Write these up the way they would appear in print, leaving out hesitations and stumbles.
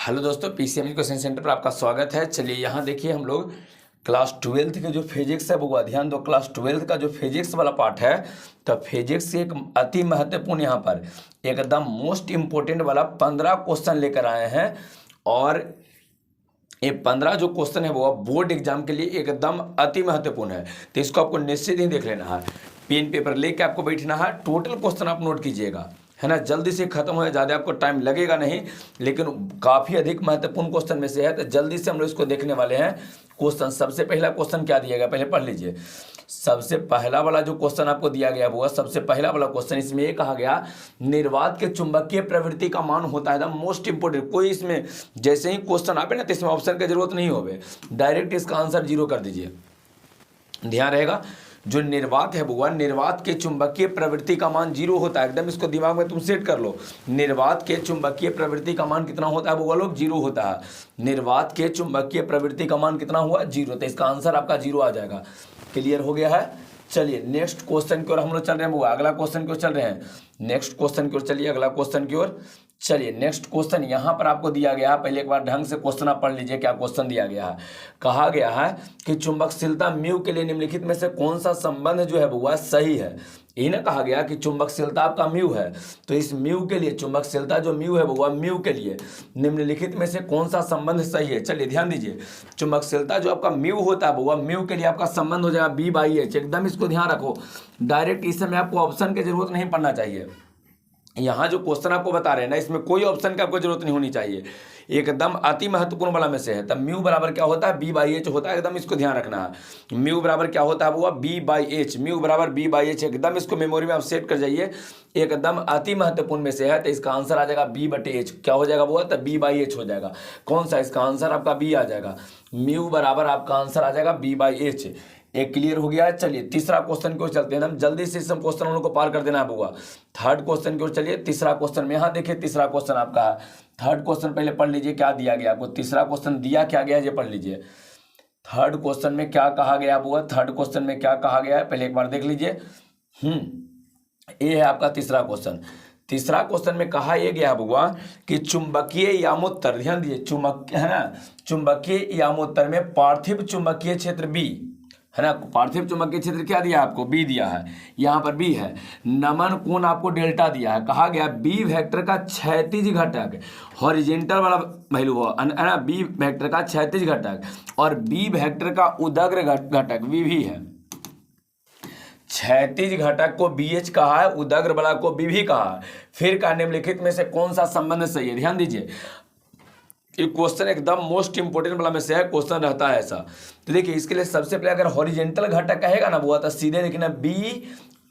Hello दोस्तों, पीसीएमजी question centre पर आपका स्वागत है। चलिए यहाँ देखिए, हम लोग क्लास 12th के जो फिजिक्स है वो ध्यान दो। क्लास 12th का जो फिजिक्स वाला पार्ट है, तो फिजिक्स एक अति महत्वपूर्ण यहाँ पर एकदम मोस्ट इम्पोर्टेंट वाला 15 क्वेश्चन लेकर आए हैं। और ये 15 जो क्वेश्चन है वो बोर्ड एग्जाम के लिए एकदम अति महत्वपूर्ण है, तो इसको आपको निश्चित ही देख लेना है। पेन पेपर लेके आपको बैठना है, टोटल क्वेश्चन आप नोट कीजिएगा, है ना। जल्दी से खत्म हो, ज़्यादा आपको टाइम लगेगा नहीं, लेकिन काफ़ी अधिक महत्वपूर्ण क्वेश्चन में से है, तो जल्दी से हम लोग इसको देखने वाले हैं। क्वेश्चन सबसे पहला क्वेश्चन क्या दिया गया, पहले पढ़ लीजिए। सबसे पहला वाला जो क्वेश्चन आपको दिया गया वो सबसे पहला वाला क्वेश्चन, इसमें ये कहा गया निर्वात के चुंबकीय प्रवृत्ति का मान होता है द मोस्ट इंपोर्टेंट। कोई इसमें जैसे ही क्वेश्चन आवे ना, तो इसमें ऑप्शन की जरूरत नहीं होवे, डायरेक्ट इसका आंसर 0 कर दीजिए। ध्यान रहेगा, जो निर्वात है बुआ, निर्वात के चुंबकीय प्रवृत्ति का मान 0 होता है। एकदम इसको दिमाग में तुम सेट कर लो। निर्वात के चुंबकीय प्रवृत्ति का मान कितना होता है बुआ लोग, 0 होता है। निर्वात के चुंबकीय प्रवृत्ति का मान कितना हुआ, 0। तो इसका आंसर आपका 0 आ जाएगा। क्लियर हो गया है। चलिए नेक्स्ट क्वेश्चन की ओर हम लोग चल रहे हैं बुआ, अगला क्वेश्चन की ओर चल रहे हैं। नेक्स्ट क्वेश्चन की ओर चलिए, अगला क्वेश्चन की ओर चलिए। नेक्स्ट क्वेश्चन यहाँ पर आपको दिया गया है, पहले एक बार ढंग से क्वेश्चन आप पढ़ लीजिए। क्या क्वेश्चन दिया गया है, कहा गया है कि चुंबकशीलता म्यू के लिए निम्नलिखित में से कौन सा संबंध जो है वो सही है। ये ना कहा गया कि चुंबकशीलता आपका म्यू है, तो इस म्यू के लिए, चुंबकशीलता जो म्यू है वो म्यू के लिए निम्नलिखित में से कौन सा संबंध सही है। चलिए ध्यान दीजिए, चुंबकशीलता जो आपका म्यू होता है वो म्यू के लिए आपका संबंध हो जाएगा B/H। एकदम इसको ध्यान रखो, डायरेक्ट इस समय आपको ऑप्शन की जरूरत नहीं पड़ना चाहिए। यहाँ जो क्वेश्चन आपको बता रहे हैं ना, इसमें कोई ऑप्शन की आपको जरूरत नहीं होनी चाहिए, एकदम अति महत्वपूर्ण वाला में से है। तब म्यू बराबर क्या होता है, B/H होता है। एकदम इसको ध्यान रखना है। म्यू बराबर क्या होता है वो B/H, म्यू बराबर B/H। एकदम इसको मेमोरी में आप सेट कर जाइए, एकदम अति महत्वपूर्ण में से है। तो इसका आंसर आ जाएगा B/H। क्या हो जाएगा वो, तो B/H हो जाएगा। कौन सा, इसका आंसर आपका B आ जाएगा। म्यू बराबर आपका आंसर आ जाएगा B/H। एक क्लियर हो गया है। चलिए तीसरा क्वेश्चन की ओर चलते हैं। हम जल्दी से इस क्वेश्चन हम लोग को पार कर देना है बुआ। थर्ड क्वेश्चन की ओर चलिए। तीसरा क्वेश्चन में यहाँ देखिए, तीसरा क्वेश्चन आपका है। थर्ड क्वेश्चन पहले पढ़ लीजिए, क्या दिया गया आपको। तीसरा क्वेश्चन दिया क्या गया, ये पढ़ लीजिए। थर्ड क्वेश्चन में क्या कहा गया बुआ, थर्ड क्वेश्चन में क्या कहा गया है पहले एक बार देख लीजिए। ये है आपका तीसरा क्वेश्चन। तीसरा क्वेश्चन में कहा यह गया बुआ कि चुंबकीय यामोत्तर, ध्यान दीजिए, चुंबकीय है ना, चुंबकीय यामोत्तर में पार्थिव चुंबकीय क्षेत्र B है ना। पार्थिव चुंबकीय क्षेत्र क्या दिया आपको, B दिया है, यहाँ पर B है। नमन कोण आपको डेल्टा दिया है। कहा गया B वेक्टर का क्षैतिज घटक, हॉरिजेंटल वाला वैल्यू है ना, B वेक्टर का क्षैतिज घटक और B वेक्टर का उदग्र घटक VV है। क्षैतिज घटक को BH कहा है, उदग्र वाला को BV कहा है। फिर का निम्नलिखित में से कौन सा संबंध सही है। ध्यान दीजिए, ये क्वेश्चन एकदम मोस्ट इंपोर्टेंट वाला में से है, क्वेश्चन रहता है ऐसा। तो देखिए, इसके लिए सबसे पहले अगर हॉरिजेंटल घटक कहेगा ना वो, तो सीधे लिखना B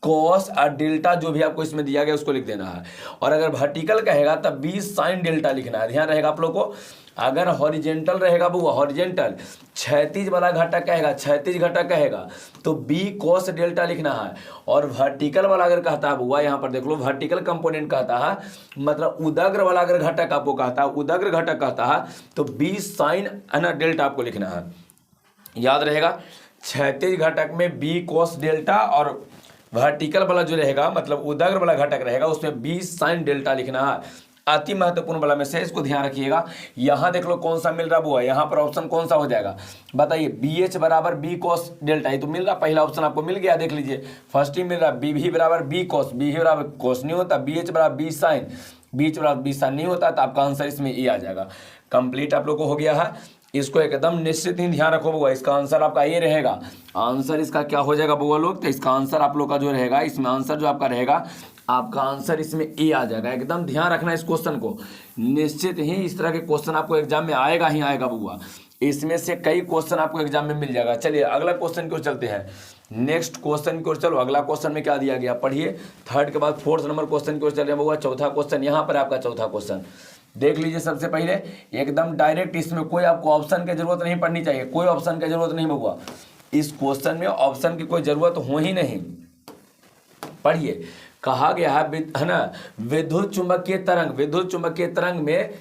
cos और डेल्टा, जो भी आपको इसमें दिया गया उसको लिख देना है। और अगर वर्टिकल कहेगा तब B sin डेल्टा लिखना है। ध्यान रहेगा आप लोग को। अगर हॉरिजेंटल रहेगा वो, हॉरिजेंटल क्षैतिज वाला घटक कहेगा, क्षैतिज घटक कहेगा तो B cos डेल्टा लिखना है। और वर्टिकल वाला अगर कहता है बुआ, यहाँ पर देख लो, वर्टिकल कंपोनेंट कहता है, मतलब उदग्र वाला अगर घटक आपको कहता है, उदग्र घटक कहता है, तो B sin है ना डेल्टा आपको लिखना है। याद रहेगा, क्षैतिज घटक में B cos डेल्टा और वर्टिकल वाला जो रहेगा, मतलब उदग्र वाला घटक रहेगा, उसमें B sin डेल्टा लिखना है। अति महत्वपूर्ण वाला में से, इसको ध्यान रखिएगा। यहाँ देख लो कौन सा मिल रहा वो है, यहाँ पर ऑप्शन कौन सा हो जाएगा बताइए। BH बराबर B cos डेल्टा, ये तो मिल रहा, पहला ऑप्शन आपको मिल गया, देख लीजिए। फर्स्ट ही मिल रहा BV बराबर B cos, BV बराबर cos नहीं होता, BH बराबर B sin, BH बराबर B sin नहीं होता, तो आपका आंसर इसमें ये आ जाएगा। कंप्लीट आप लोग को हो गया है। इसको एकदम निश्चित ही ध्यान रखो बुआ, इसका आंसर आपका ये रहेगा। आंसर इसका क्या हो जाएगा बुआ लोग, तो इसका आंसर आप लोग का जो रहेगा, इसमें आंसर जो आपका रहेगा, आपका आंसर इसमें ए आ जाएगा। एकदम ध्यान रखना इस क्वेश्चन को, निश्चित ही इस तरह के क्वेश्चन आपको एग्जाम में आएगा ही आएगा बुआ। इसमें से कई क्वेश्चन आपको एग्जाम में मिल जाएगा। चलिए अगला क्वेश्चन की ओर चलते हैं। नेक्स्ट क्वेश्चन की ओर चलो। अगला क्वेश्चन में क्या दिया गया पढ़िए। थर्ड के बाद फोर्थ नंबर क्वेश्चन की ओर चल रहे हैं बुआ। चौथा क्वेश्चन, यहाँ पर आपका चौथा क्वेश्चन देख लीजिए। सबसे पहले एकदम डायरेक्ट, इसमें कोई आपको ऑप्शन की जरूरत नहीं पड़नी चाहिए, कोई ऑप्शन की जरूरत नहीं बुआ। इस क्वेश्चन में ऑप्शन की कोई जरूरत हो ही नहीं। पढ़िए, कहा गया है ना, विद्युत चुंबकीय तरंग, विद्युत चुंबकीय तरंग में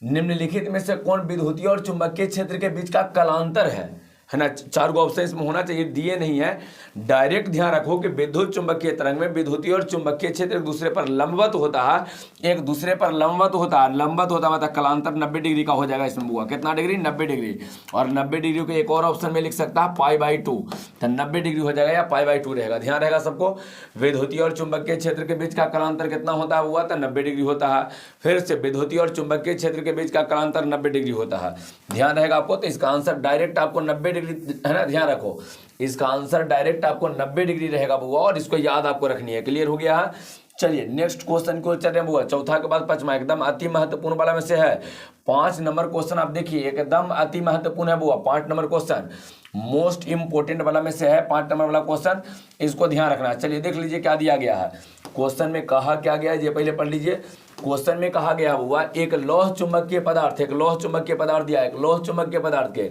निम्नलिखित में से कौन विद्युतीय और चुंबकीय क्षेत्र के बीच का कलांतर है है ना, 4 गो ऑप्शन इसमें होना चाहिए, दिए नहीं है। डायरेक्ट ध्यान रखो कि विद्युत चुंबकीय तरंग में विद्युतीय और चुंबकीय क्षेत्र एक दूसरे पर लंबवत होता है, एक दूसरे पर लंबवत होता है। लंबवत होता है मतलब कलांतर 90 डिग्री का हो जाएगा इसमें बुआ, कितना डिग्री, 90 डिग्री। और 90 डिग्री को एक और ऑप्शन में लिख सकता है π/2, तो 90 डिग्री हो जाएगा या π/2 रहेगा। ध्यान रहेगा सबको, विद्युतीय और चुंबकीय क्षेत्र के बीच का कलांतर कितना होता है बुआ, तो 90 डिग्री होता है। फिर से विद्युतीय और चुंबकीय क्षेत्र के बीच का कलांतर 90 डिग्री होता है। ध्यान रहेगा आपको। तो इसका आंसर डायरेक्ट आपको 90 डिग्री, है ना, ध्यान रखो, इसका आंसर डायरेक्ट आपको 90 डिग्री रहेगा बुआ, और इसको याद आपको रखनी है। क्लियर हो गया है। चलिए नेक्स्ट क्वेश्चन को चल रहे हैं बुआ, चौथा के बाद पांचवा, एकदम अति महत्वपूर्ण वाला में से है। 5 नंबर क्वेश्चन आप देखिए, एकदम अति महत्वपूर्ण है बुआ, 5 नंबर क्वेश्चन मोस्ट इंपोर्टेंट वाला में से है, 5 नंबर वाला क्वेश्चन, इसको ध्यान रखना है। चलिए देख लीजिए क्या दिया गया है क्वेश्चन में, कहा क्या गया है ये पहले पढ़ लीजिए। क्वेश्चन में कहा गया हुआ एक लौह चुंबकीय पदार्थ, एक लौह चुंबकीय पदार्थ दिया है, एक लौह चुंबकीय पदार्थ के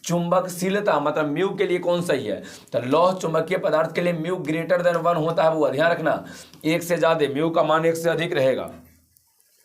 चुंबकशीलता मतलब म्यू के लिए कौन सही है, तो लौह चुंबकीय पदार्थ के लिए म्यू ग्रेटर देन 1 होता है बुआ, ध्यान रखना, 1 से ज्यादा, म्यू का मान 1 से अधिक रहेगा,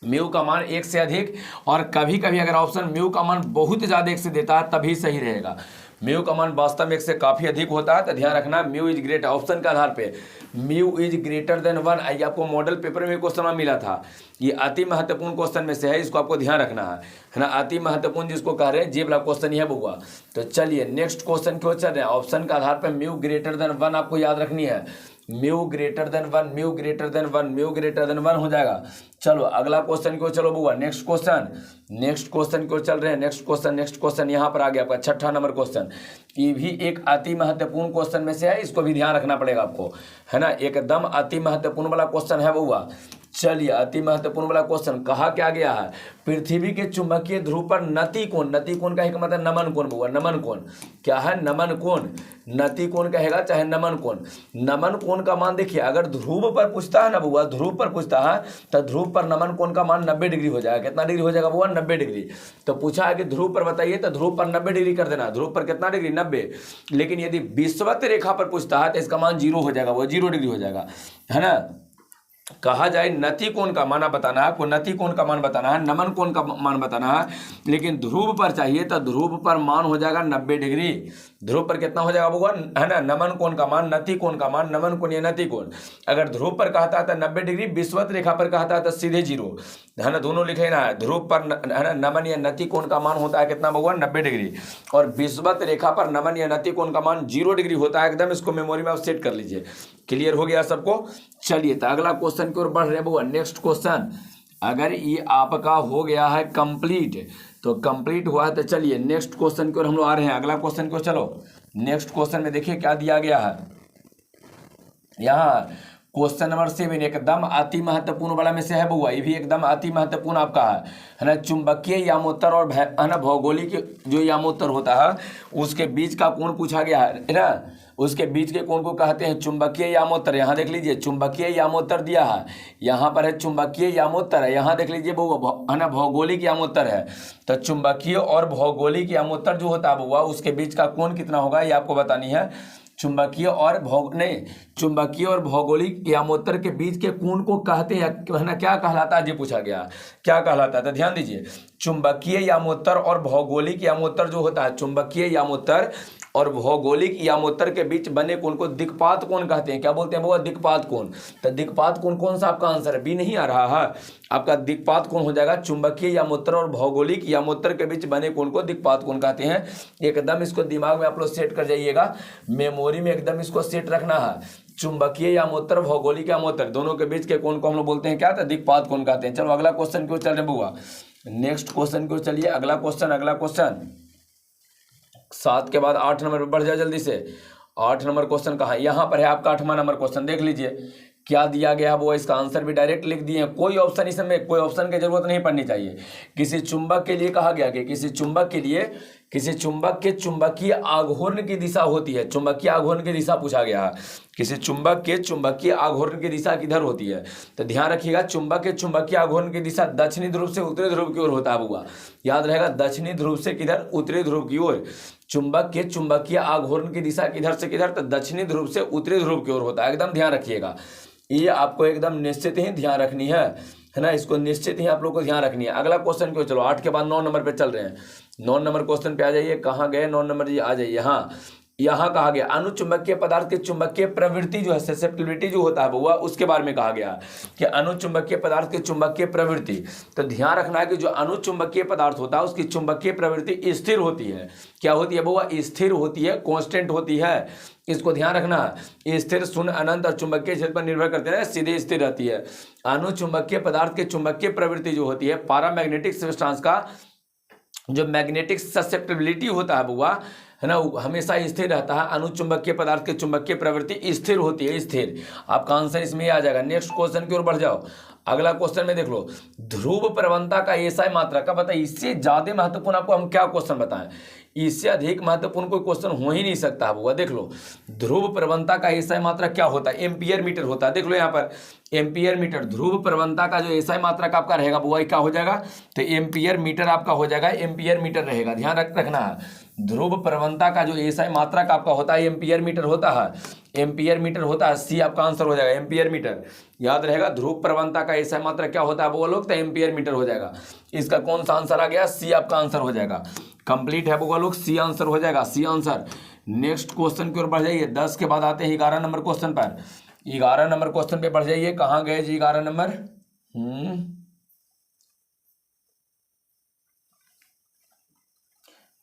म्यू का मान 1 से अधिक। और कभी कभी अगर ऑप्शन म्यू का मान बहुत ज्यादा 1 से देता है तभी सही रहेगा। म्यू का मान वास्तव में 1 से काफी अधिक होता है, तो ध्यान रखना म्यू इज ग्रेटर, ऑप्शन के आधार पे म्यू इज ग्रेटर देन 1। ये आपको मॉडल पेपर में क्वेश्चन मिला था, ये अति महत्वपूर्ण क्वेश्चन में से है, इसको आपको ध्यान रखना है ना, अति महत्वपूर्ण जिसको कह रहे हैं ये वाला क्वेश्चन ही है बुआ। तो चलिए नेक्स्ट क्वेश्चन क्यों चल रहे हैं, ऑप्शन के आधार पर म्यू ग्रेटर देन 1 आपको याद रखनी है, mu greater than 1, mu greater than 1, mu greater than 1 हो जाएगा। चलो अगला क्वेश्चन क्यों, चलो बुआ नेक्स्ट क्वेश्चन क्यों चल रहे हैं, नेक्स्ट क्वेश्चन यहाँ पर आ गया आपका 6ठा नंबर क्वेश्चन। ये भी एक अति महत्वपूर्ण क्वेश्चन में से है, इसको भी ध्यान रखना पड़ेगा आपको, है ना, एकदम अति महत्वपूर्ण वाला क्वेश्चन है बुआ। चलिए अति महत्वपूर्ण वाला क्वेश्चन, कहा क्या गया है, पृथ्वी के चुंबकीय ध्रुव पर नति कोण, नति कोण का एक मतलब नमन कोण बुआ, नमन कोण क्या है, नमन कोण, नति कोण कहेगा चाहे नमन कोण। नमन कोण का मान देखिए, अगर ध्रुव पर पूछता है ना बुआ, ध्रुव पर पूछता है तो ध्रुव पर नमन कोण का मान 90 डिग्री हो जाएगा। कितना डिग्री हो जाएगा बुआ, 90 डिग्री। तो पूछा है कि ध्रुव पर बताइए, तो ध्रुव पर 90 डिग्री कर देना, ध्रुव पर कितना डिग्री, 90। लेकिन यदि विषुवत रेखा पर पूछता है तो इसका मान 0 हो जाएगा, वो 0 डिग्री हो जाएगा, है ना। कहा जाए नति कोण का मान बताना है आपको, नति कोण का मान बताना है, नमन कोण का मान बताना है, लेकिन ध्रुव पर चाहिए तो ध्रुव पर मान हो जाएगा 90 डिग्री। ध्रुव पर कितना हो जाएगा बुआ, है ना, नमन कोण का मान, नति कोण का मान, नमन कोण या नति कोण। अगर ध्रुव पर कहता है तो 90 डिग्री, विषुवत रेखा पर कहता है तो सीधे 0, है ना, दोनों लिखे ना है। ध्रुव पर है ना नमन या नति कोण का मान होता है कितना बुआ, 90 डिग्री, और विषुवत रेखा पर नमन या नति कोण का मान 0 डिग्री होता है। एकदम इसको मेमोरी में आप सेट कर लीजिए। क्लियर हो गया सबको। चलिए तो अगला क्वेश्चन की ओर बढ़ रहे बुआ, नेक्स्ट क्वेश्चन अगर ये आपका हो गया है कंप्लीट, तो कंप्लीट हुआ है तो चलिए नेक्स्ट क्वेश्चन की ओर हम लोग आ रहे हैं। अगला क्वेश्चन को चलो, नेक्स्ट क्वेश्चन में देखिए क्या दिया गया है यहाँ, क्वेश्चन नंबर 7 एकदम अति महत्वपूर्ण वाला में से है बुआ, ये भी एकदम अति महत्वपूर्ण आपका है ना। चुंबकीय यामोत्तर और है ना भौगोलिक जो यामोत्तर होता है उसके बीच का कोण पूछा गया है ना, उसके बीच के कोण को कहते हैं चुंबकीय यामोत्तर। यहाँ देख लीजिए चुंबकीय यामोत्तर दिया है, यहाँ पर है चुंबकीय यामोत्तर है, यहाँ देख लीजिए है ना भौगोलिक यामोत्तर है। तो चुंबकीय और भौगोलिक यामोत्तर जो होता है बुआ उसके बीच का कोण कितना होगा ये आपको बतानी है। चुंबकीय और चुंबकीय और भौगोलिक यामोत्तर के बीच के कोण को कहते हैं, है ना, क्या कहलाता है ये पूछा गया, क्या कहलाता है। तो ध्यान दीजिए, चुंबकीय यामोत्तर और भौगोलिक यामोत्तर जो होता है, चुंबकीय यामोत्तर और भौगोलिक यामोत्तर के बीच बने कोण को दिक्पात कोण कहते हैं। क्या बोलते हैं वो, दिक्पात कोण। तो दिक्पात कोण कौन सा आपका आंसर है, बी नहीं आ रहा है आपका, दिक्पात कोण हो जाएगा। चुंबकीय यामोत्तर और भौगोलिक यामोत्तर के बीच बने कोण को दिक्पात कोण कहते हैं। एकदम इसको दिमाग में आप लोग सेट कर जाइएगा, मेमोरी में एकदम इसको सेट रखना है। चुंबकीय यामोत्तर भौगोलिक यामोत्तर दोनों के बीच के कोण को हम लोग बोलते हैं क्या, तो दिक्पात कोण कहते हैं। चलो अगला क्वेश्चन क्यों चल रहे बुआ, नेक्स्ट क्वेश्चन क्यों चलिए, अगला क्वेश्चन 7 के बाद 8 नंबर पर बढ़ जाए जल्दी से। 8 नंबर क्वेश्चन कहाँ, यहाँ पर है आपका 8वां नंबर क्वेश्चन। देख लीजिए क्या दिया गया है वो, इसका आंसर भी डायरेक्ट लिख दिए हैं, कोई ऑप्शन इसमें, कोई ऑप्शन की जरूरत नहीं पड़नी चाहिए। किसी चुंबक के लिए कहा गया कि किसी चुंबक के लिए किसी चुंबक के चुंबकीय आघूर्ण की दिशा होती है, चुंबकीय आघूर्ण की दिशा पूछा गया है। किसी चुंबक के चुंबकीय आघूर्ण की दिशा किधर होती है, तो ध्यान रखिएगा चुंबक के चुंबकीय आघूर्ण की दिशा दक्षिणी ध्रुव से उत्तरी ध्रुव की ओर होता है बुआ, याद रहेगा, दक्षिणी ध्रुव से किधर, उत्तरी ध्रुव की ओर। चुंबक के चुंबकीय आघूर्ण की दिशा किधर से किधर, तो दक्षिणी ध्रुव से उत्तरी ध्रुव की ओर होता है। एकदम ध्यान रखिएगा, ये आपको एकदम निश्चित ही ध्यान रखनी है ना, इसको निश्चित ही आप लोग को ध्यान रखनी है। अगला क्वेश्चन क्यों, चलो 8 के बाद 9 नंबर पे चल रहे हैं। 9 नंबर क्वेश्चन पे आ जाइए। कहाँ गए 9 नंबर जी? आ जाइए। हाँ, यहाँ कहा गया अनुचुंबकीय पदार्थ की चुंबकीय प्रवृत्ति जो है, ससेप्टिबिलिटी जो होता है बउआ, उसके बारे में कहा गया कि अनुचुंबकीय पदार्थ की चुंबकीय प्रवृत्ति। तो ध्यान रखना है कि जो अनुचुंबकीय पदार्थ होता है उसकी चुंबकीय प्रवृत्ति स्थिर होती है। क्या होती है बउआ? स्थिर होती है, कांस्टेंट होती है। इसको ध्यान रखना है। स्थिर, शून्य, अनंत और चुंबकीय क्षेत्र पर निर्भर करते हैं, सीधे स्थिर रहती है। अनुचुंबकीय पदार्थ की चुंबकीय प्रवृत्ति जो होती है, पैरामैग्नेटिक सब्सटेंस का जो मैग्नेटिक ससेप्टिबिलिटी होता है बुआ, है ना, हमेशा स्थिर रहता है। अनुचुंबकीय पदार्थ की चुंबकीय प्रवृत्ति स्थिर होती है, स्थिर। आपका आंसर इसमें आ जाएगा। नेक्स्ट क्वेश्चन की ओर बढ़ जाओ। अगला क्वेश्चन में देख लो, ध्रुव प्रवणता का एसआई मात्रा का बताइए। इससे ज्यादा महत्वपूर्ण आपको हम क्या क्वेश्चन बताएं? इससे अधिक महत्वपूर्ण कोई क्वेश्चन हो ही नहीं सकता बुआ। देख लो, ध्रुव प्रवणता का एसआई मात्रा क्या होता है? एम्पियर मीटर होता है। देख लो यहाँ पर एम्पियर मीटर। ध्रुव प्रवणता का जो एसआई मात्रा का आपका रहेगा बुआ, क्या हो जाएगा? तो एम्पियर मीटर आपका हो जाएगा, एम्पियर मीटर रहेगा। ध्यान रखना है। ध्रुव प्रवणता का जो एसआई मात्रा का आपका होता है एम्पियर मीटर होता है, एम्पियर मीटर होता है। सी आपका आंसर हो जाएगा, एम्पियर मीटर। याद रहेगा, ध्रुव प्रवणता का एसआई मात्रा क्या होता है वो लोग? तो एम्पियर मीटर हो जाएगा। इसका कौन सा आंसर आ गया? सी आपका आंसर हो जाएगा। कंप्लीट है वो लोग, सी आंसर हो जाएगा, सी आंसर। नेक्स्ट क्वेश्चन की ओर बढ़ जाइए। 10 के बाद आते हैं 11 नंबर क्वेश्चन पर। 11 नंबर क्वेश्चन पे बढ़ जाइए। कहाँ गए जी 11 नंबर?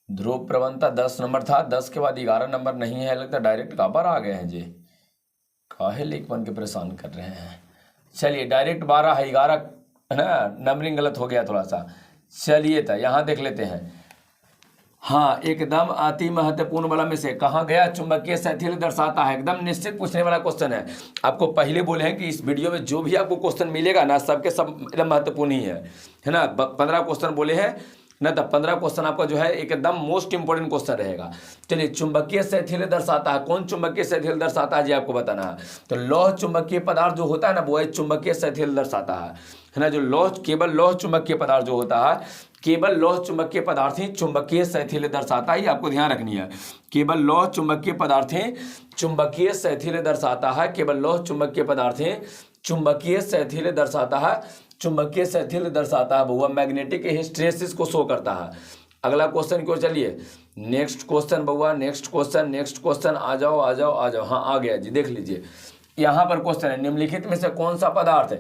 ध्रुव प्रवणता 10 नंबर था, 10 के बाद 11 नंबर नहीं है। लगता डायरेक्ट कहाँ आ गए हैं जी? काहे लेक बन के परेशान कर रहे हैं। चलिए, डायरेक्ट 12 है, 11 है ना, नंबरिंग गलत हो गया थोड़ा सा। चलिए तो यहाँ देख लेते हैं। हाँ, एकदम अति महत्वपूर्ण वाला में से कहाँ गया? चुंबकीय शैथिल्य दर्शाता है। एकदम निश्चित पूछने वाला क्वेश्चन है। आपको पहले बोले हैं कि इस वीडियो में जो भी आपको क्वेश्चन मिलेगा ना, सबके सब एकदम महत्वपूर्ण ही है ना। 15 क्वेश्चन बोले हैं ना, तब 15 क्वेश्चन आपका जो है एकदम मोस्ट इंपोर्टेंट क्वेश्चन रहेगा। चलिए, चुंबकीय शैथिल्य दर्शाता है। कौन चुंबकीय शैथिल्य दर्शाता है जी? आपको बताना है। तो लौह चुंबकीय पदार्थ जो होता है ना, वो चुंबकीय शैथिल्य दर्शाता है ना। जो लौह, केवल लौह चुंबकीय पदार्थ जो होता है, केवल लौह चुंबकीय पदार्थ ही चुंबकीय शैथिल्य दर्शाता है। ये आपको ध्यान रखनी है। केवल लौह चुंबकीय पदार्थ ही चुंबकीय शैथिल्य दर्शाता है। केवल लौह चुंबकीय पदार्थ ही चुंबकीय शैथिल्य दर्शाता है। चुंबकीय शैथिल्य दर्शाता है बउआ, मैग्नेटिक हिस्टेरेसिस को शो करता है। अगला क्वेश्चन की ओर चलिए। नेक्स्ट क्वेश्चन बउआ, नेक्स्ट क्वेश्चन। आ जाओ आ जाओ आ जाओ। हाँ, आ गया जी, देख लीजिए। यहाँ पर क्वेश्चन है, निम्नलिखित में से कौन सा पदार्थ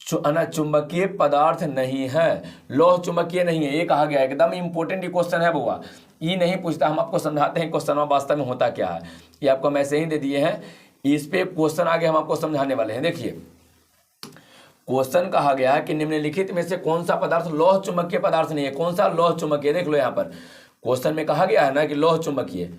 चुंबकीय पदार्थ नहीं है? लौह चुंबकीय नहीं है, ये कहा गया। एकदम इंपॉर्टेंट क्वेश्चन है बउआ। ये नहीं पूछता, हम आपको समझाते हैं क्वेश्चन वास्तव में होता क्या है। ये आपको मैं ऐसे ही दे दिए हैं, इस पे क्वेश्चन आगे हम आपको समझाने वाले हैं। देखिए, क्वेश्चन कहा गया है कि निम्नलिखित में से कौन सा पदार्थ लौह चुंबकीय पदार्थ नहीं है? कौन सा लौह चुंबकीय? देख लो यहाँ पर क्वेश्चन में कहा गया है ना कि लौह चुंबकीय,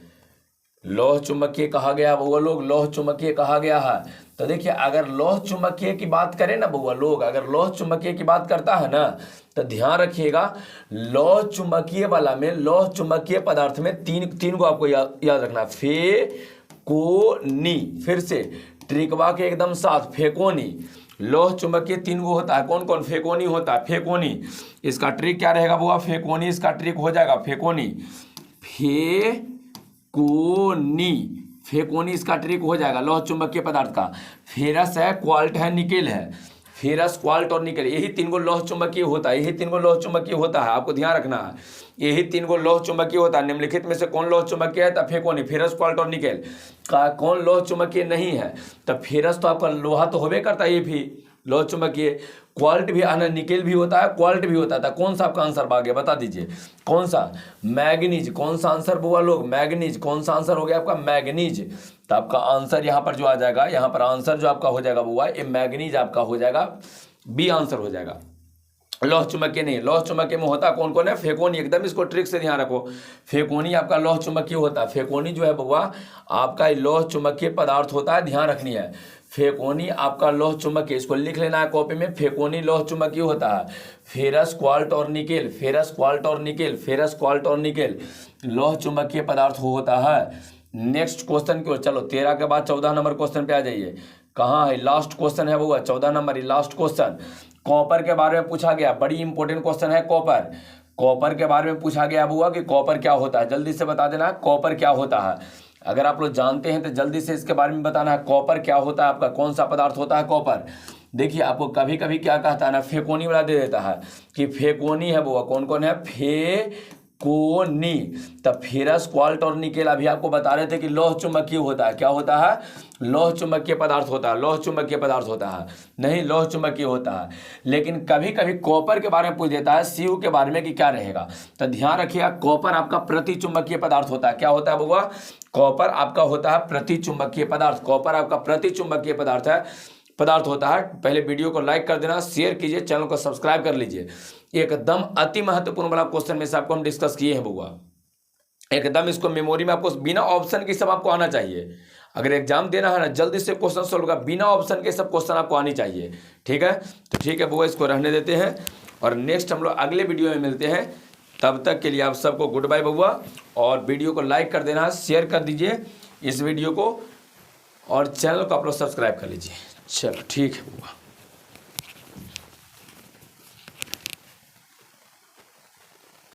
लौह चुंबकीय कहा गया बउआ लोग, लौह चुंबकीय कहा गया है। तो देखिए, अगर लौह चुंबकीय की बात करें ना बउआ लोग, अगर लौह चुंबकीय की बात करता है ना, तो ध्यान रखिएगा, लौह चुंबकीय वाला में, लौह चुंबकीय पदार्थ में तीन को आपको याद रखना। फेकोनी, फिर से ट्रिकवा के एकदम साथ, फेकोनी। लौह चुंबकीय 3 गो होता है। कौन कौन? फेकोनी होता है, फेकोनी। इसका ट्रिक क्या रहेगा बुआ? फेकोनी इसका ट्रिक हो जाएगा, फेकोनी। फेकोनी इसका ट्रिक हो जाएगा लौह चुंबकीय पदार्थ का। फेरस है, क्वाल्ट है, निकेल है। फेरस, क्वाल्ट और निकेल, यही 3 गो लौह चुंबकीय होता है। यही 3 गो लौह चुंबकीय होता है, आपको ध्यान रखना है। यही 3 गो लौह चुंबकीय होता है। निम्नलिखित में से कौन लौह चुंबकीय है? तो फेकोनी, फेरस, क्वाल्ट और निकेल। का कौन लौह चुंबकीय नहीं है? तो फेरस तो आपका लोहा तो होबे करता है, ये भी लौह चुंबकीय। क्वाल्ट भी आना, निकेल भी होता है, क्वाल्ट भी होता था। कौन सा आपका आंसर आ गया? बता दीजिए कौन सा? मैग्नीज। कौन सा आंसर बुआ लोग? मैग्नीज। कौन सा आंसर हो गया आपका? मैग्नीज। तो आपका आंसर यहाँ पर जो आ जाएगा, यहाँ पर आंसर जो आपका हो जाएगा बुआ, ये मैग्नीज आपका हो जाएगा, बी आंसर हो जाएगा। लौह चुंबकीय नहीं। लौह चुंबकीय में होता कौन कौन है? फेकोनी। एकदम इसको ट्रिक से ध्यान रखो, फेकोनी आपका लौह चुंबकीय होता है। फेकोनी जो है बउआ आपका लौह चुंबकीय पदार्थ होता है, ध्यान रखनी है। फेकोनी आपका लौह चुंबकीय, इसको लिख लेना है कॉपी में, फेकोनी लौह चुंबकीय होता है। फेरस, क्वाल्ट और निकेल, फेरस, क्वाल्ट और निकेल, फेरस, क्वाल्ट और निकेल लौह चुंबकीय पदार्थ होता है। नेक्स्ट क्वेश्चन की ओर चलो। 13 के बाद 14 नंबर क्वेश्चन पे आ जाइए। कहाँ है? लास्ट क्वेश्चन है बउआ, 14 नंबर ही लास्ट क्वेश्चन। कॉपर के बारे में पूछा गया, बड़ी इंपॉर्टेंट क्वेश्चन है कॉपर। कॉपर के बारे में पूछा गया बुआ कि कॉपर क्या होता है, जल्दी से बता देना कॉपर क्या होता है। अगर आप लोग जानते हैं तो जल्दी से इसके बारे में बताना है, कॉपर क्या होता है आपका, कौन सा पदार्थ होता है कॉपर। देखिए, आपको कभी कभी क्या कहता है ना, फेकोनी वाला दे देता है कि फेकोनी है बुआ। कौन कौन है? कोनी। तब फेरस, क्वार्ट और निकेल अभी आपको बता रहे थे कि लौह चुंबकीय होता है। क्या होता है? लौह चुंबकीय पदार्थ होता है। लौह चुंबकीय पदार्थ होता है, नहीं लौह चुंबकीय होता है। लेकिन कभी कभी कॉपर के बारे में पूछ देता है, सीयू के बारे में कि क्या रहेगा। तो ध्यान रखिएगा, कॉपर आपका प्रति चुंबकीय पदार्थ होता है। क्या होता है बउआ? कॉपर आपका होता है प्रति चुंबकीय पदार्थ। कॉपर आपका प्रति चुंबकीय पदार्थ होता है। पहले वीडियो को लाइक कर देना, शेयर कीजिए, चैनल को सब्सक्राइब कर लीजिए। एकदम अति महत्वपूर्ण वाला क्वेश्चन में से आपको हम डिस्कस किए हैं बउआ। एकदम इसको मेमोरी में आपको बिना ऑप्शन के सब आपको आना चाहिए। अगर एग्जाम देना है ना, जल्दी से क्वेश्चन सोल्व होगा, बिना ऑप्शन के सब क्वेश्चन आपको आनी चाहिए। ठीक है, तो ठीक है बउआ, इसको रहने देते हैं और नेक्स्ट हम लोग अगले वीडियो में मिलते हैं। तब तक के लिए आप सबको गुड बाय बउआ। और वीडियो को लाइक कर देना, शेयर कर दीजिए इस वीडियो को, और चैनल को आप लोग सब्सक्राइब कर लीजिए। चलो ठीक है बउआ।